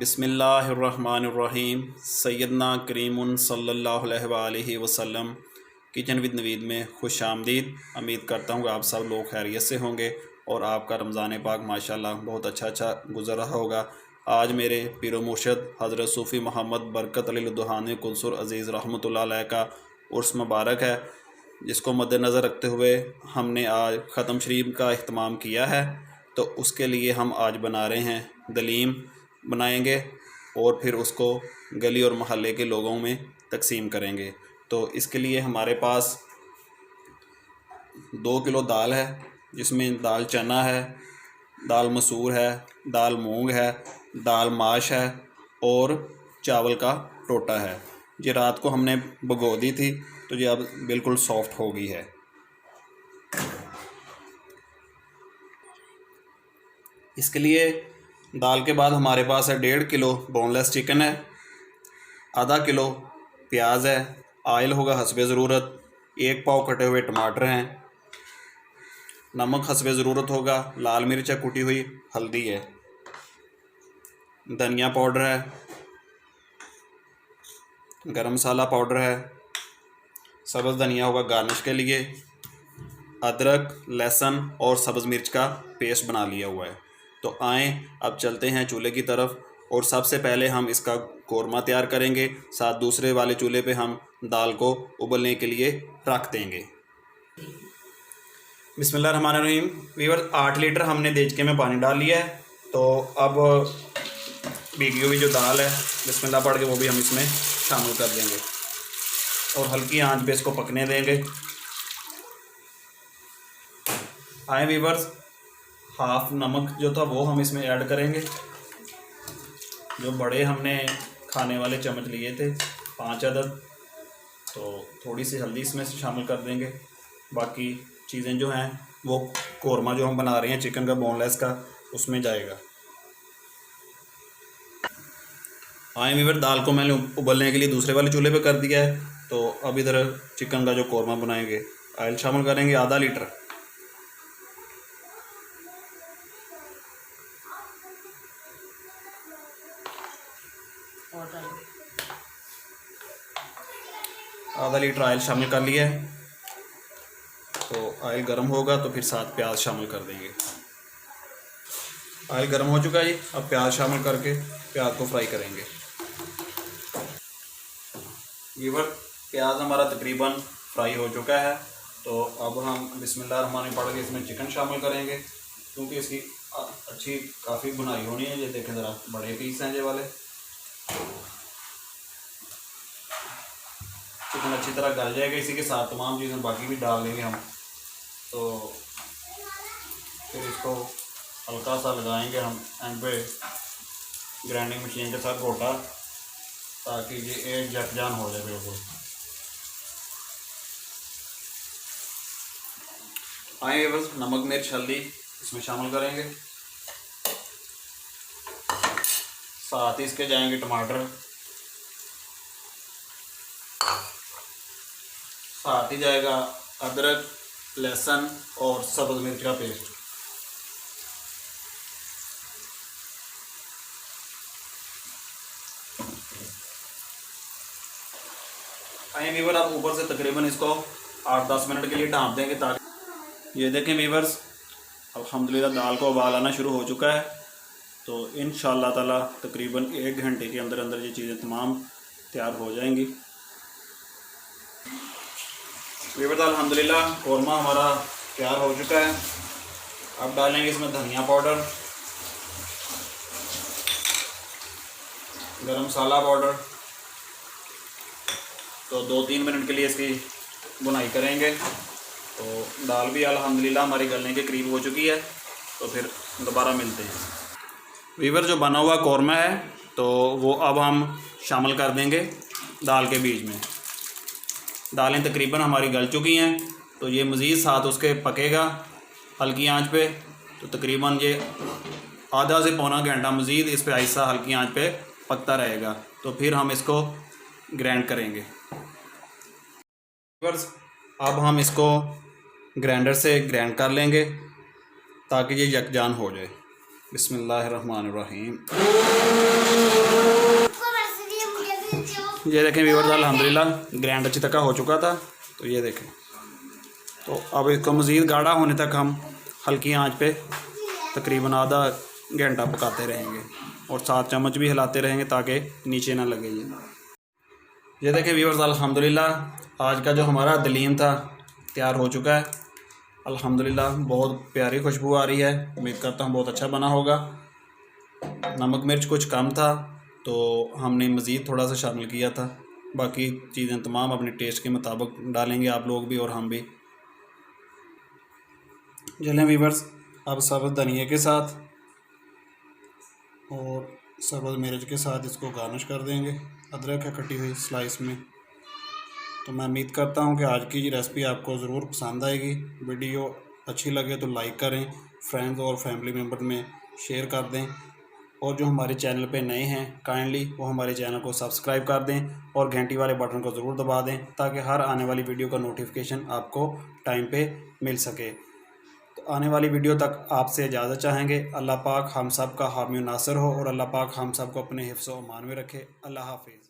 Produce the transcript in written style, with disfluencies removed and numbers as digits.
बिस्मिल्लाहिर्रहमानिर्रहीम। सैयदना करीमुन सल्लल्लाहु अलैहि वसल्लम किचन विद नवीद में खुश आमदीद। उम्मीद करता हूँ आप सब लोग खैरियत से होंगे और आपका रमज़ान पाक माशाल्लाह बहुत अच्छा गुज़र रहा होगा। आज मेरे पीर मुर्शद हज़रत सूफ़ी मोहम्मद बरकत अली दुहानी कुंसुर अज़ीज़ रहमतुल्लाह अलैह का उर्स मुबारक है, जिसको मद्देनज़र रखते हुए हमने आज ख़त्म शरीफ का अहतमाम किया है। तो उसके लिए हम आज बना रहे हैं दलीम बनाएंगे और फिर उसको गली और महल्ले के लोगों में तकसीम करेंगे। तो इसके लिए हमारे पास 2 किलो दाल है, जिसमें दाल चना है, दाल मसूर है, दाल मूंग है, दाल माश है और चावल का टोटा है। ये रात को हमने भिगो दी थी, तो ये अब बिल्कुल सॉफ्ट हो गई है। इसके लिए दाल के बाद हमारे पास है 1.5 किलो बोनलेस चिकन है, आधा किलो प्याज है, आयल होगा हस्बे ज़रूरत, 1 पाव कटे हुए टमाटर हैं, नमक हस्बे ज़रूरत होगा, लाल मिर्च है कुटी हुई, हल्दी है, धनिया पाउडर है, गरम मसाला पाउडर है, सब्ज़ धनिया होगा गार्निश के लिए, अदरक लहसुन और सब्ज़ मिर्च का पेस्ट बना लिया हुआ है। तो आएँ अब चलते हैं चूल्हे की तरफ और सबसे पहले हम इसका कोरमा तैयार करेंगे। साथ दूसरे वाले चूल्हे पे हम दाल को उबलने के लिए रख देंगे। बिस्मिल्लाहिर्रहमानिर्रहीम। वीवर 8 लीटर हमने देचके में पानी डाल लिया है। तो अब भीगी हुई जो दाल है बिस्मिल्लाह पढ़ के वो भी हम इसमें शामिल कर देंगे और हल्की आंच पे इसको पकने देंगे। आए वीवर्स, हाफ नमक जो था वो हम इसमें ऐड करेंगे। जो बड़े हमने खाने वाले चम्मच लिए थे 5 अदद, तो थोड़ी सी हल्दी इसमें से शामिल कर देंगे। बाकी चीज़ें जो हैं वो कोरमा जो हम बना रहे हैं चिकन का बोनलेस का, उसमें जाएगा। आए वीवर, दाल को मैंने उबलने के लिए दूसरे वाले चूल्हे पे कर दिया है। तो अब इधर चिकन का जो कोरमा बनाएंगे, ऑयल शामिल करेंगे आधा लीटर, आधा लीटर ऑयल शामिल कर लिया है। तो ऑयल गर्म होगा तो फिर साथ प्याज शामिल कर देंगे। ऑयल गर्म हो चुका है जी, अब प्याज शामिल करके प्याज को फ्राई करेंगे। वीवर, प्याज हमारा तकरीबन फ्राई हो चुका है। तो अब हम बिस्मिल्लाहिर्रहमानिर्रहीम पढ़ के इसमें चिकन शामिल करेंगे, क्योंकि इसकी अच्छी काफ़ी बुनाई होनी है। ये देखें ज़रा, बड़े पीस हैं ये वाले। चिकन अच्छी तरह गल जाएगा, इसी के साथ तमाम चीज़ें बाकी भी डाल देंगे हम। तो फिर इसको हल्का सा लगाएंगे हम एंड पे ग्राइंडिंग मशीन के साथ घोटा, ताकि ये एक जकजान हो जाए बिल्कुल। आए बस नमक मिर्च हल्दी इसमें शामिल करेंगे, साथ ही इसके जाएंगे टमाटर, साथ ही जाएगा अदरक लहसुन और सब्ज़ मिर्च का पेस्ट। आए वीवर, आप ऊपर से तकरीबन इसको 8-10 मिनट के लिए ढाँप देंगे, ताकि ये देखें वीवर्स, अल्हम्दुलिल्लाह दाल को उबाल आना शुरू हो चुका है। तो इंशाअल्लाह ताला तकरीबन 1 घंटे के अंदर अंदर ये चीज़ें तमाम तैयार हो जाएंगी। वीवर्स, अल्हम्दुलिल्लाह कोरमा हमारा तैयार हो चुका है। अब डालेंगे इसमें धनिया पाउडर, गरम मसाला पाउडर। तो 2-3 मिनट के लिए इसकी बुनाई करेंगे। तो दाल भी अल्हम्दुलिल्लाह हमारी गलने के करीब हो चुकी है। तो फिर दोबारा मिलते हैं। वीवर, जो बना हुआ कोरमा है तो वो अब हम शामिल कर देंगे दाल के बीच में। दालें तकरीबन हमारी गल चुकी हैं, तो ये मज़ीद साथ उसके पकेगा हल्की आंच पे। तो तकरीबन ये आधा से पौना घंटा मज़ीद इस पे आहिस्ता हल्की आंच पे पकता रहेगा। तो फिर हम इसको ग्राइंड करेंगे। अब हम इसको ग्राइंडर से ग्राइंड कर लेंगे ताकि ये यकजान हो जाए। बिस्मिल्लाहिर्रहमानिर्रहीम। ये देखें व्यूअर्स, अल्हम्दुलिल्लाह ग्राइंड अच्छी तरह हो चुका था। तो ये देखें, तो अब इसको मज़ीद गाढ़ा होने तक हम हल्की आंच पे तकरीबन आधा घंटा पकाते रहेंगे और 7 चम्मच भी हिलाते रहेंगे ताकि नीचे ना लगे। ये देखें व्यूअर्स, अल्हम्दुलिल्लाह आज का जो हमारा दलीम था तैयार हो चुका है। अल्हम्दुलिल्लाह बहुत प्यारी खुशबू आ रही है। उम्मीद करता हूँ बहुत अच्छा बना होगा। नमक मिर्च कुछ कम था तो हमने मज़ीद थोड़ा सा शामिल किया था। बाकी चीज़ें तमाम अपने टेस्ट के मुताबिक डालेंगे आप लोग भी और हम भी। चलें व्यूअर्स, अब सब्ज़ धनिया के साथ और सब्ज़ मिर्च के साथ इसको गार्निश कर देंगे। अदरक है कटी हुई स्लाइस में। तो मैं उम्मीद करता हूँ कि आज की रेसिपी आपको ज़रूर पसंद आएगी। वीडियो अच्छी लगे तो लाइक करें, फ्रेंड्स और फैमिली मेम्बर में शेयर कर दें, और जो हमारे चैनल पे नए हैं काइंडली वो हमारे चैनल को सब्सक्राइब कर दें और घंटी वाले बटन को ज़रूर दबा दें ताकि हर आने वाली वीडियो का नोटिफिकेशन आपको टाइम पे मिल सके। तो आने वाली वीडियो तक आपसे इजाज़त चाहेंगे। अल्लाह पाक हम सब का हामी नासर हो और अल्लाह पाक हम सब को अपने हिफ्ज़ व अमान में रखे। अल्लाह हाफिज़।